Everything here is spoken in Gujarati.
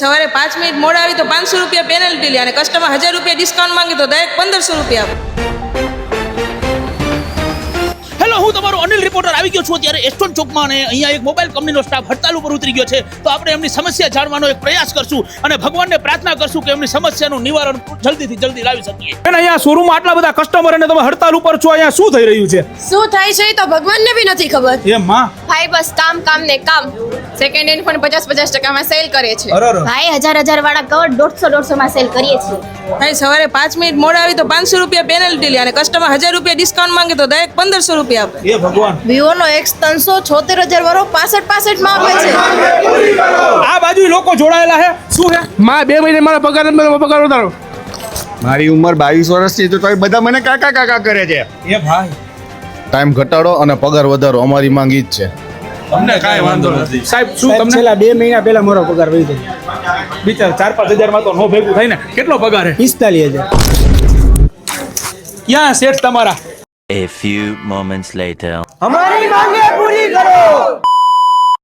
સવારે 5 મિનિટ મોડા આવી તો 500 રૂપિયા પેનલ્ટી લે અને કસ્ટમર 1000 રૂપિયા ડિસ્કાઉન્ટ માંગે તો ડાયરેક્ટ 1500 રૂપિયા આપે. હેલો, હું તમારો અનિલ રિપોર્ટર આવી ગયો છું ત્યારે એસ્ટોન ચોકમાં અને અહીંયા એક મોબાઈલ કંપનીનો સ્ટાફ હડતાલ ઉપર ઉતરી ગયો છે. તો આપણે એમની સમસ્યા જાણવાનો એક પ્રયાસ કરશું અને ભગવાનને પ્રાર્થના કરશું કે એમની સમસ્યાનું નિવારણ જલ્દીથી જલ્દી લાવી શકીએ. અને અહીંયા શોરૂમમાં આટલા બધા કસ્ટમર અને તમે હડતાલ ઉપર છો, અહીંયા શું થઈ રહ્યું છે? શું થાય છે એ તો ભગવાનને બી નથી ખબર. એમ માં ભાઈ બસ કામ કામ ને કામ. સેકન્ડ હેન્ડ પણ 50% માં સેલ કરે છે. ભાઈ 1000 વાળા કવર 150 માં સેલ કરીએ છીએ. ભાઈ સવારે 5 મિનિટ મોડા આવી તો 500 રૂપિયા પેનલ્ટી લે અને કસ્ટમર 1000 રૂપિયા ડિસ્કાઉન્ટ માંગે તો ડાયરેક્ટ 1500 રૂપિયા આપે. એ ભગવાન, વિવોનો X300 76000 વાળો 65 માં આપે છે. આ બાજુ લોકો જોડાયેલા છે. શું છે? માં 2 મહિને મારા પગાર વધારો. મારી ઉંમર 22 વર્ષની તો તોય બધા મને કાકા કાકા કરે છે. એ ભાઈ, ટાઈમ ઘટાડો અને પગાર વધારો, અમારી માંગ ઈ જ છે. તમને કાંઈ વાંધો નથી સાહેબ. શું તમને છેલ્લા 2 મહિના પહેલા મારો પગાર વધી ગયો. બિચાર 4-5 હજારમાં તો નો ભેગું થાય ને. કેટલો પગાર છે? 45000. ક્યાં શેઠ તમારા? A few moments later. અમારી માંગે પૂરી કરો.